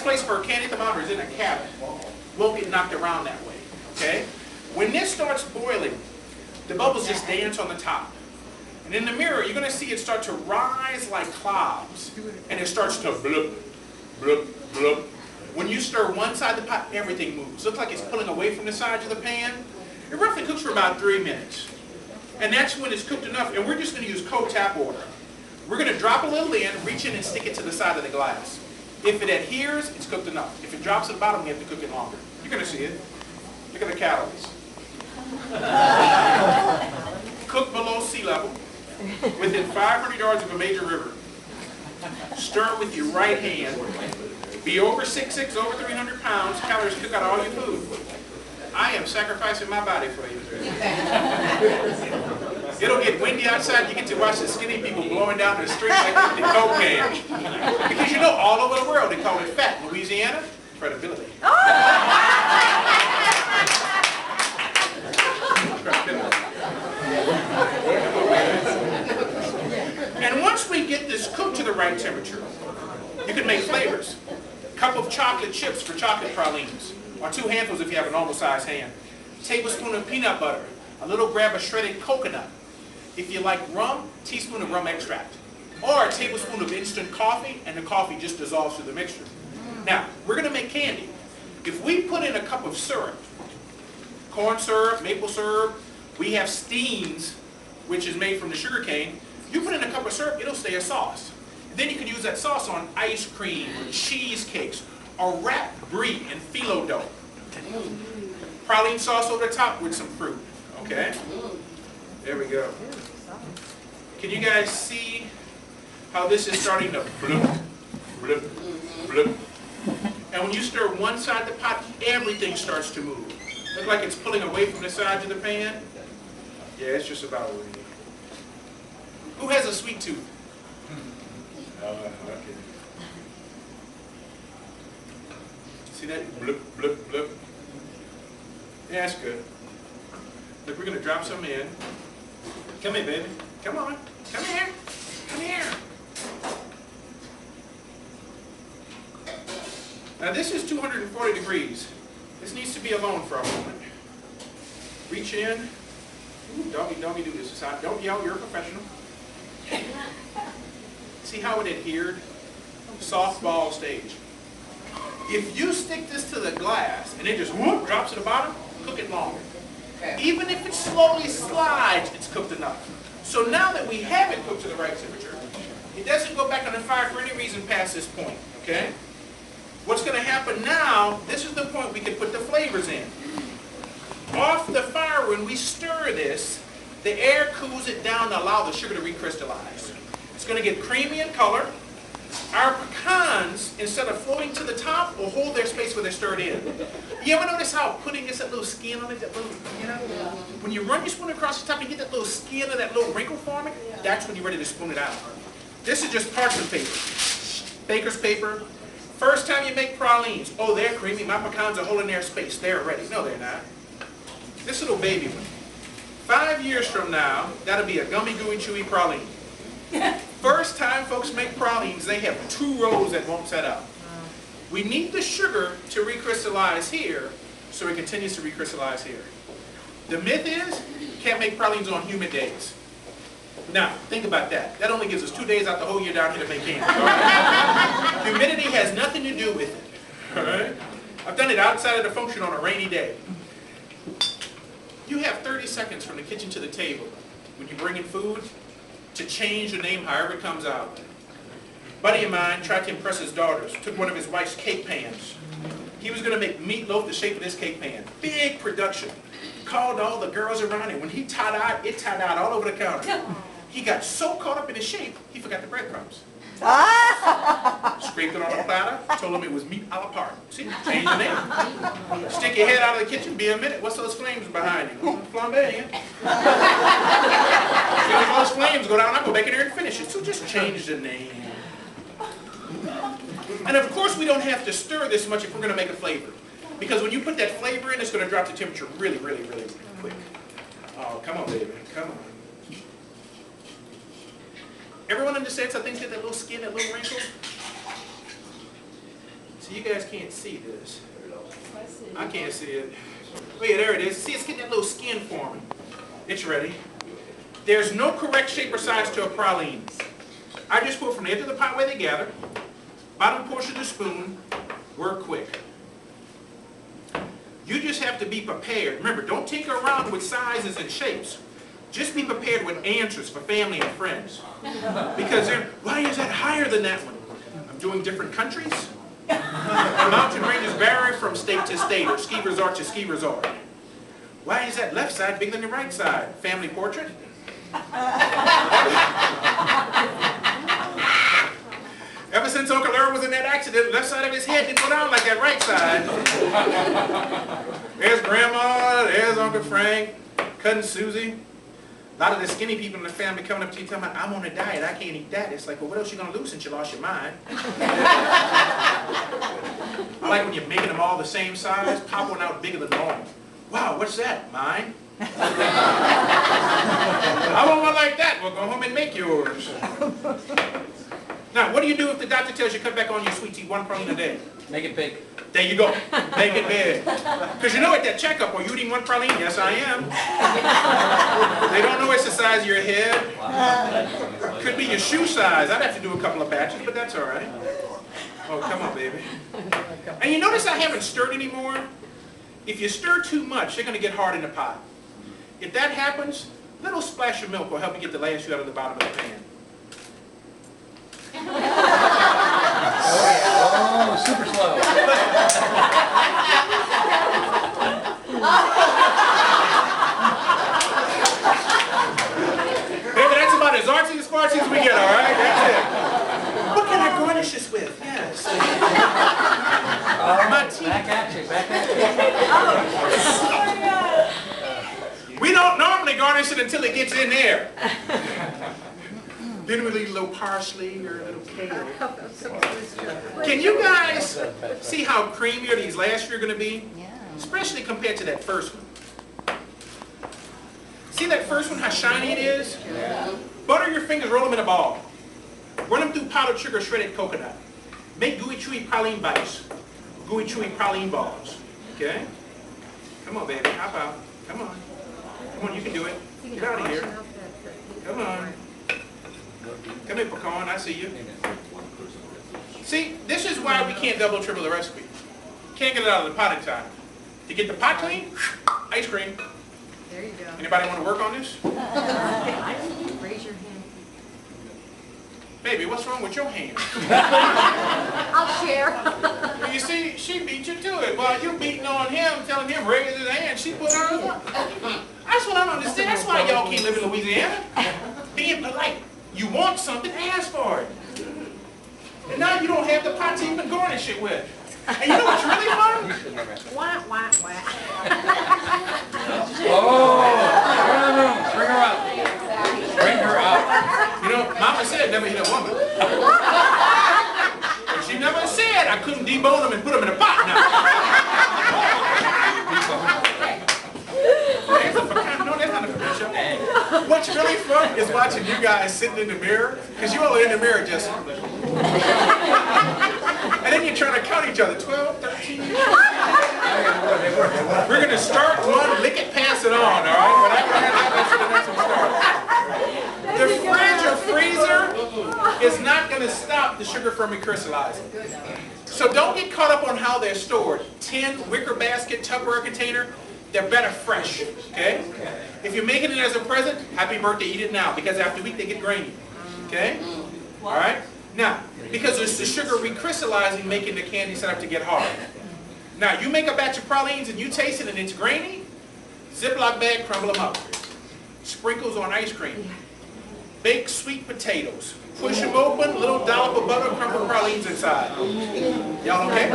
best place for a candy thermometer is in a cabin. Won't get knocked around that way, okay? When this starts boiling, the bubbles just dance on the top. And in the mirror, you're going to see it start to rise like clouds. And it starts to blub, blub, blub. When you stir one side of the pot, everything moves. Looks like it's pulling away from the sides of the pan. It roughly cooks for about 3 minutes. And that's when it's cooked enough. And we're just going to use cold tap water. We're going to drop a little in, reach in and stick it to the side of the glass. If it adheres, it's cooked enough. If it drops to the bottom, we have to cook it longer. You're going to see it. Look at the calories. Cook below sea level, within 500 yards of a major river. Stir with your right hand. Be over 6'6", over 300 pounds. Calories cook out all your food. I am sacrificing my body for you. It'll get windy outside. You get to watch the skinny people blowing down the street like the Coke can. Because you know, all over the world they call it fat. Louisiana, credibility. And once we get this cooked to the right temperature, you can make flavors. Cup of chocolate chips for chocolate pralines, or 2 handfuls if you have a normal sized hand. Tablespoon of peanut butter, a little grab of shredded coconut. If you like rum, teaspoon of rum extract. Or a tablespoon of instant coffee, and the coffee just dissolves through the mixture. Now, we're going to make candy. If we put in a cup of syrup, corn syrup, maple syrup, we have Steens, which is made from the sugar cane. You put in a cup of syrup, it'll stay a sauce. And then you can use that sauce on ice cream, or cheesecakes, or wrapped brie and phyllo dough. Praline sauce over the top with some fruit. Okay? There we go. Can you guys see how this is starting to bloop, bloop, bloop? And when you stir one side of the pot, everything starts to move. Look like it's pulling away from the sides of the pan. Yeah, it's just about over here. Who has a sweet tooth? Okay. See that? Bloop, bloop, bloop. Yeah, that's good. Look, we're going to drop some in. Come here, baby. Come on. Come here. Come here. Now this is 240 degrees. This needs to be alone for a moment. Reach in. Ooh, don't do this. Don't yell, you're a professional. See how it adhered? Softball stage. If you stick this to the glass and it just whoop, drops to the bottom, cook it longer. Even if it slowly slides, it's cooked enough. So now that we have it cooked to the right temperature, it doesn't go back on the fire for any reason past this point, okay? What's going to happen now, this is the point we can put the flavors in. Off the fire, when we stir this, the air cools it down to allow the sugar to recrystallize. It's going to get creamy in color. Our pecans, instead of floating to the top, will hold their space where they're stirred in. You ever notice how pudding gets that little skin on it, that little, you know? When you run your spoon across the top and you get that little skin or that little wrinkle forming, that's when you're ready to spoon it out. This is just parchment paper, baker's paper. First time you make pralines, oh, they're creamy, my pecans are holding their space, they're ready. No, they're not. This little baby one. 5 years from now, that'll be a gummy, gooey, chewy praline. First time folks make pralines, they have 2 rows that won't set up. We need the sugar to recrystallize here, so it continues to recrystallize here. The myth is, you can't make pralines on humid days. Now, think about that. That only gives us 2 days out the whole year down here to make candy. Right? Humidity has nothing to do with it. All right? I've done it outside of the function on a rainy day. You have 30 seconds from the kitchen to the table when you bring in food to change the name however it comes out. A buddy of mine tried to impress his daughters, took one of his wife's cake pans. He was going to make meatloaf the shape of this cake pan. Big production. Called all the girls around, and when he tie-dyed, it tie-dyed all over the counter. He got so caught up in the shape, he forgot the breadcrumbs. Scraped it on the platter, told him it was meat a la part. See, change the name. Stick your head out of the kitchen, be a minute. What's those flames behind you? Flambe, yeah? As soon as those flames go down, I'll go back in there and finish it. So just change the name. And of course we don't have to stir this much if we're going to make a flavor. Because when you put that flavor in, it's going to drop the temperature really, really, really quick. Oh, come on, baby. Come on. Everyone understands how things get that little skin, that little wrinkle? See See, you guys can't see this. I can't see it. Oh yeah, there it is. See, it's getting that little skin forming. It's ready. There's no correct shape or size to a praline. I just put from the edge of the pot where they gather, bottom portion of the spoon, work quick. You just have to be prepared. Remember, don't tinker around with sizes and shapes. Just be prepared with answers for family and friends. Because why is that higher than that one? I'm doing different countries. The mountain ranges vary from state to state, or ski resort to ski resort. Why is that left side bigger than the right side? Family portrait? Ever since Uncle Earl was in that accident, left side of his head didn't go down like that right side. There's Grandma, there's Uncle Frank, Cousin Susie. A lot of the skinny people in the family coming up to you telling me, I'm on a diet, I can't eat that. It's like, well, what else are you going to lose since you lost your mind? I like when you're making them all the same size, pop one out bigger than normal. Wow, what's that? Mine? I want one like that. Well, go home and make yours. Now, what do you do if the doctor tells you cut back on your sweets, eat one praline a day? Make it big. There you go. Make it big. Because you know at that checkup, are you eating one praline? Yes, I am. They don't know it's the size of your head. Could be your shoe size. I'd have to do a couple of batches, but that's all right. Oh, come on, baby. And you notice I haven't stirred anymore? If you stir too much, they're going to get hard in the pot. If that happens, a little splash of milk will help you get the last few out of the bottom of the pan. Oh, super slow. Baby, that's about as artsy as fartsy as we get, all right? That's it. What can I garnish this with? Yes. My tea. Back at you, back at you. We don't normally garnish it until it gets in there. Then we leave a little parsley or a little kale. Can you guys see how creamier these last few are going to be? Yeah. Especially compared to that first one. See that first one, how shiny it is? Butter your fingers, roll them in a ball. Run them through powdered sugar, shredded coconut. Make gooey, chewy praline bites. Gooey, chewy praline balls. Okay? Come on, baby. Hop out. Come on. Come on, you can do it. Get out of here. Come on. Come here, pecan. I see you. See, this is why we can't double, triple the recipe. Can't get it out of the pot in time. To get the pot clean, ice cream. There you go. Anybody want to work on this? Raise your hand. Baby, what's wrong with your hand? I'll share. Well, you see, she beat you to it. While you beating on him, telling him raise his hand, she put hers up. That's what I don't understand. That's why y'all can't live in Louisiana. Being polite. You want something, ask for it. And now you don't have the pot to even garnish it with. And you know what's really fun? Wah, wah, wah. Oh, bring her up. Bring her up. You know, Mama said never hit a woman. But she never said I couldn't debone them and put them in a pot now. No, that's not a picture. What's really fun is watching you guys sitting in the mirror, because you all are in the mirror just. And then you're trying to count each other. 12, 13. We're going to start one, lick it, pass it on, all right? The fridge or freezer is not going to stop the sugar from recrystallizing. So don't get caught up on how they're stored. Tin, wicker basket, Tupperware container, they're better fresh, okay? If you're making it as a present, happy birthday, eat it now, because after a week they get grainy, okay? All right? Now, because it's the sugar recrystallizing, making the candy set up to get hard. Now, you make a batch of pralines and you taste it and it's grainy, Ziploc bag, crumble them up. Sprinkles on ice cream. Baked sweet potatoes. Push them open, little dollop of butter, crumble pralines inside. Y'all okay?